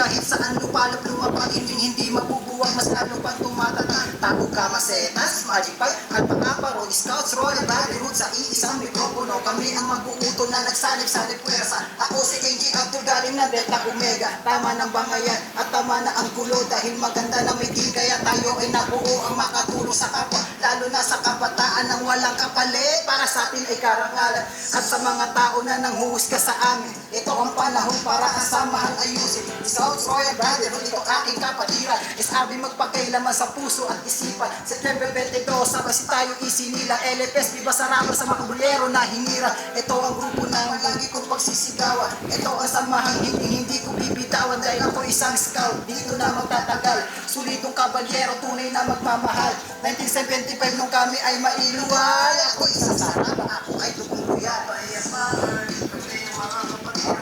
kahit saan lupalop lumapag, hindi mabubuwag, mas lalo pang tumatata. Tago ka masetas, magic pag, alpakaparo, scouts, royal brotherhood sa iisang mikropono. Kami ang mag-uuto na nagsalip-salip pwersa. Ako si AG Abdul galing na Delta Omega. Tama ng bangayan at tama na ang gulo, dahil maganda na may team, kaya tayo ay nabuo ang makatulong sa kapwa, lalo na sa kabataan ng walang kapalit. Para sa atin ay karangalan, at sa mga tao na nanghuhusga sa amin, ito ang panahon para kasamahan ayusin. Scouts, Royal Brotherhood, ito aking kapatiran. SRB magpakailaman sa puso at isipan. September 22, sabay si tayo isinilang. LFS, di ba sarama sa mga bulyero na hinira. Ito ang grupo na lagi kong pagsisigawan. Ito ang samahang hindi ko bibitawan, dahil ako isang scout, dito na magtatagal. Solidong kabalyero, tunay na magmamahal. 1975 nung kami ay mailuwal. Ako isang sarama, ako